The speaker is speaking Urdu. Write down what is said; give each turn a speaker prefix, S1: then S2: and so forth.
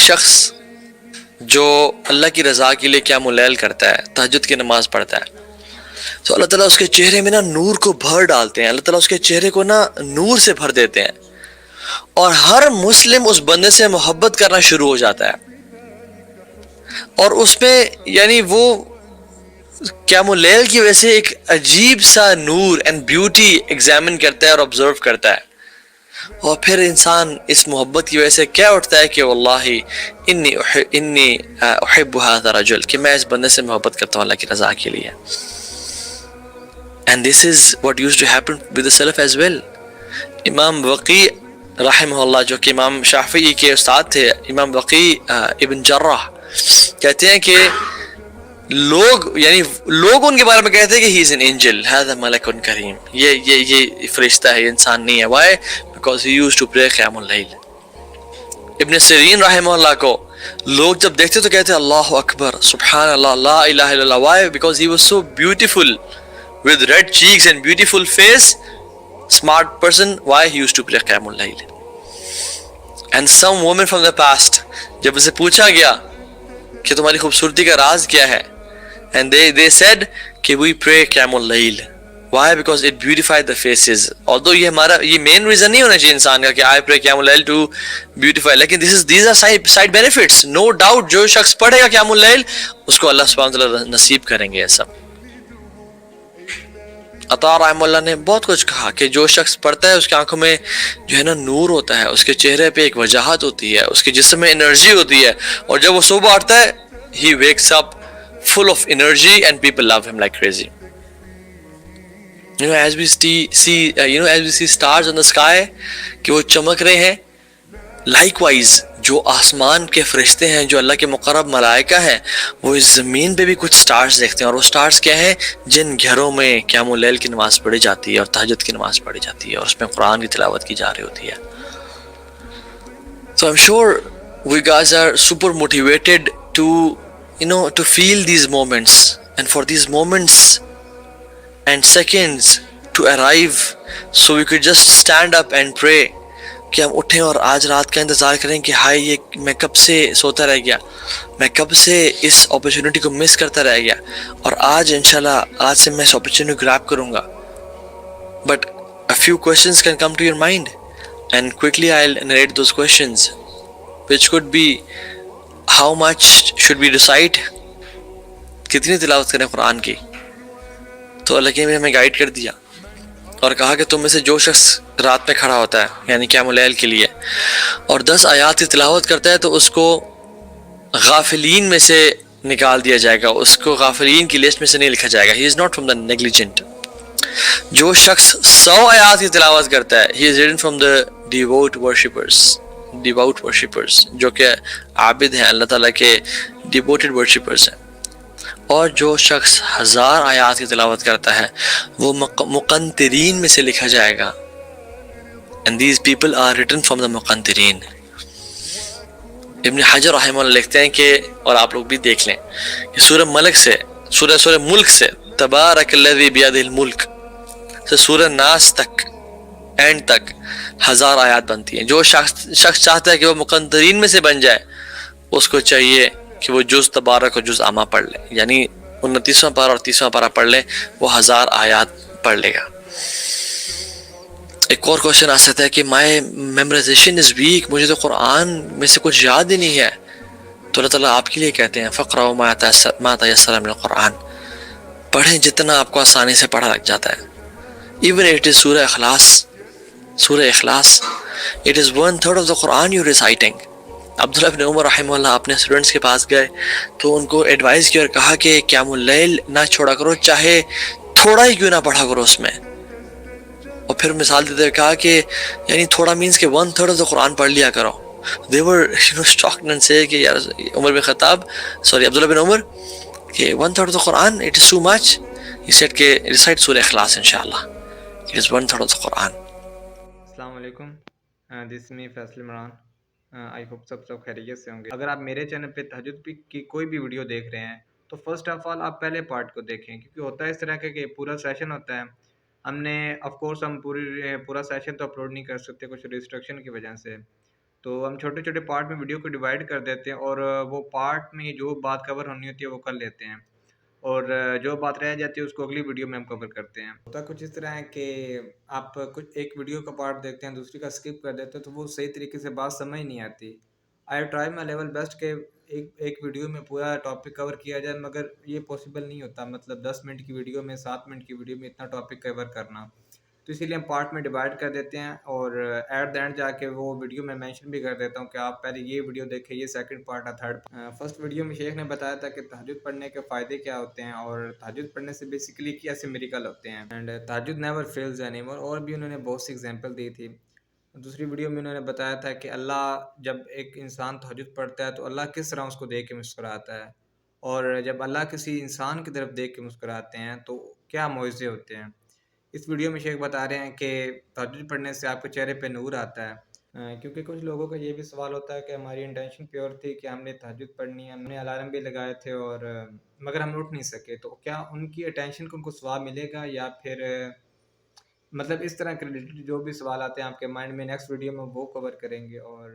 S1: شخص جو اللہ کی رضا کے لیے قیام اللیل کرتا ہے، تہجد کی نماز پڑھتا ہے، تو اللہ تعالیٰ اس کے چہرے میں نا نور کو بھر ڈالتے ہیں، اللہ تعالیٰ اس کے چہرے کو نا نور سے بھر دیتے ہیں، اور ہر مسلم اس بندے سے محبت کرنا شروع ہو جاتا ہے، اور اس میں یعنی وہ قیام اللیل کی وجہ سے ایک عجیب سا نور اینڈ بیوٹی ایگزامن کرتا ہے اور آبزرو کرتا ہے، اور پھر انسان اس محبت کی وجہ سے کیا اٹھتا ہے کہ واللہ انی احب هذا الرجل، کہ میں اس بندے سے محبت کرتا ہوں اللہ کی رضا کے لیے. And this is what used to happen with the Salaf as well. امام وقی رحمہ اللہ جو کہ امام شافعی کے استاد تھے، امام وقی ابن جرح کہتے ہیں کہ لوگ ان کے بارے میں کہتے ہیں کہ he is an angel، هذا ملک کریم، یہ فرشتہ ہے، یہ انسان نہیں ہے. Why? Because he used to pray قیام اللیل. ابن سیرین رحمہ اللہ کو لوگ جب دیکھتے تو کہتے اللہ اکبر سبحان اللہ لا الہ الا اللہ. Why? Because he was so beautiful with red cheeks and beautiful face, smart person. Why? He used to pray قیام اللیل. And some women from the past, جب اسے پوچھا گیا کہ تمہاری خوبصورتی کا راز کیا ہے، and they said کہ we pray قیام اللیل. Why? Because it beautified the faces. Although یہ main reason نہیں ہونا چاہیے انسان کا کہ I pray قیام اللیل to beautify، لیکن these are side benefits. No doubt جو شخص پڑھے گا قیام اللیل اس کو اللہ سبحانہ وتعالیٰ نصیب کریں گے یہ سب. عطا رحمہ اللہ نے بہت کچھ کہا کہ جو شخص پڑھتا ہے اس کی آنکھوں میں جو ہے نا نور ہوتا ہے، اس کے چہرے پہ ایک وجاہت ہوتی ہے، اس کے جسم میں انرجی ہوتی ہے، اور جب وہ صبح اٹھتا ہے he wakes up full of energy and people love him like crazy. As we see stars on the sky کہ وہ چمک رہے ہیں، likewise جو آسمان کے فرشتے ہیں جو اللہ کے مقرب ملائکہ ہیں وہ اس زمین پہ بھی کچھ سٹارز دیکھتے ہیں، اور وہ سٹارز کیا ہیں؟ جن گھروں میں قیام اللیل کی نماز پڑھی جاتی ہے اور تہجد کی نماز پڑھی جاتی ہے اور اس میں قرآن کی تلاوت کی جا رہی ہوتی ہے. So I'm sure we guys are super motivated to feel these moments, and for these moments and seconds to arrive so we could just stand up and pray کہ ہم اٹھیں اور آج رات کا انتظار کریں کہ ہائے یہ میں کب سے سوتا رہ گیا، میں کب سے اس اپرچونٹی کو مس کرتا رہ گیا، اور آج انشاءاللہ آج سے میں اس اپرچونٹی گریب کروں گا. But a few questions can come to your mind and quickly I'll narrate those questions, which could be how much should we recite، کتنی تلاوت کریں قرآن کی. تو اللہ نے ہمیں گائیڈ کر دیا اور کہا کہ تم میں سے جو شخص رات میں کھڑا ہوتا ہے یعنی قیام اللیل کے لیے اور 10 آیات کی تلاوت کرتا ہے تو اس کو غافلین میں سے نکال دیا جائے گا، اس کو غافلین کی لسٹ میں سے نہیں لکھا جائے گا. He is not from the negligent. جو شخص 100 آیات کی تلاوت کرتا ہے he is written from the devout worshippers جو کہ عابد ہیں، اللہ تعالیٰ کے devoted worshippers ہیں. اور جو شخص 1000 آیات کی تلاوت کرتا ہے وہ مقنطرین میں سے لکھا جائے گا. And these people are written from the مقنطرین. ابن حجر رحمہ اللہ لکھتے ہیں کہ، اور آپ لوگ بھی دیکھ لیں کہ سورہ ملک سے تبارک الذی بیدہ الملک سے سورہ ناس تک اینڈ تک 1000 آیات بنتی ہیں. جو شخص چاہتا ہے کہ وہ مقنطرین میں سے بن جائے اس کو چاہیے کہ وہ جز تبارک اور جز عامہ پڑھ لے، یعنی 29واں پارہ اور 30واں پارہ پڑھ لے، وہ 1000 آیات پڑھ لے گا. ایک اور کوشچن آ سکتا ہے کہ مائی میمورائزیشن از ویک، مجھے تو قرآن میں سے کچھ یاد ہی نہیں ہے. تو اللہ تعالیٰ آپ کے لیے کہتے ہیں فقرؤ ما تیسر من القرآن، پڑھیں جتنا آپ کو آسانی سے پڑھا لگ جاتا ہے. ایون اٹ از سورہ اخلاص it is 1/3 of the Quran you're reciting. عبداللہ بن عمر رحمہ اللہ اپنے اسٹوڈنٹس کے پاس گئے تو ان کو ایڈوائز کیا اور کہا کہ قیام اللیل نہ چھوڑا کرو، چاہے تھوڑا ہی کیوں نہ پڑھا کرو اس میں. اور پھر مثال دیتے ہوئے کہا کہ یعنی تھوڑا مینس کہ 1/3 of the قرآن پڑھ لیا کرو. They were shocked and say کہ یار عبداللہ بن عمر کہ 1/3 of the Quran it is too much. He said کہ recite سورہ اخلاص انشاءاللہ. It is 1/3 of the Quran.
S2: السلام علیکم، دس از می فیصل عمران. آئی ہوپ سب خیریت سے ہوں گے. اگر آپ میرے چینل پہ تہجد کی کوئی بھی ویڈیو دیکھ رہے ہیں تو فرسٹ آف آل آپ پہلے پارٹ کو دیکھیں، کیونکہ ہوتا ہے اس طرح کہ پورا سیشن ہوتا ہے. ہم نے آف کورس ہم پورا سیشن تو اپلوڈ نہیں کر سکتے کچھ ریسٹرکشن کی وجہ سے، تو ہم چھوٹے چھوٹے پارٹ میں ویڈیو کو ڈیوائڈ کر دیتے ہیں اور وہ پارٹ میں جو بات کور ہونی ہوتی ہے وہ کر لیتے ہیں، اور جو بات رہ جاتی ہے اس کو اگلی ویڈیو میں ہم کور کرتے ہیں۔ ہوتا کچھ اس طرح ہے کہ آپ کچھ ایک ویڈیو کا پارٹ دیکھتے ہیں، دوسری کا سکپ کر دیتے ہیں، تو وہ صحیح طریقے سے بات سمجھ نہیں آتی۔ I try my level best کہ ایک ویڈیو میں پورا ٹاپک کور کیا جائے، مگر یہ پاسبل نہیں ہوتا، مطلب 10 منٹ کی ویڈیو میں 7 منٹ کی ویڈیو میں اتنا ٹاپک کور کرنا، تو اسی لیے ہم پارٹ میں ڈیوائڈ کر دیتے ہیں، اور ایٹ دا اینڈ جا کے وہ ویڈیو میں مینشن بھی کر دیتا ہوں کہ آپ پہلے یہ ویڈیو دیکھیں، یہ سیکنڈ پارٹ ہے، تھرڈ۔ فرسٹ ویڈیو میں شیخ نے بتایا تھا کہ تہجد پڑھنے کے فائدے کیا ہوتے ہیں، اور تہجد پڑھنے سے بیسیکلی کیا سے میریکل ہوتے ہیں، اینڈ تہجد نیور فیلز اینی مور، اور بھی انہوں نے بہت سی ایگزامپل دی تھی۔ دوسری ویڈیو میں انہوں نے بتایا تھا کہ اللہ جب ایک انسان تہجد پڑھتا ہے تو اللہ کس طرح اس کو دیکھ کے مسکراتا ہے، اور جب اللہ کسی انسان کی طرف دیکھ کے مسکراتے ہیں تو کیا معجزے ہوتے ہیں۔ اس ویڈیو میں شیخ بتا رہے ہیں کہ تہجد پڑھنے سے آپ کے چہرے پہ نور آتا ہے، کیونکہ کچھ لوگوں کا یہ بھی سوال ہوتا ہے کہ ہماری انٹینشن پیور تھی کہ ہم نے تہجد پڑھنی ہے، ہم نے الارم بھی لگائے تھے، اور مگر ہم اٹھ نہیں سکے، تو کیا ان کی اٹینشن کو ان کو ثواب ملے گا، یا پھر مطلب اس طرح کے ریلیٹڈ جو بھی سوال آتے ہیں آپ کے مائنڈ میں، نیکسٹ ویڈیو میں وہ کور کریں گے، اور